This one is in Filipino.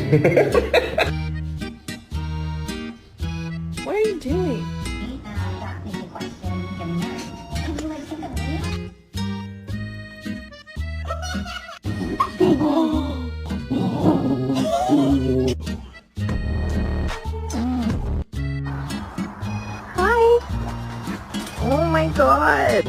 What are you doing? May question kami na. Ang buhay sa kami. Hi! Oh my god!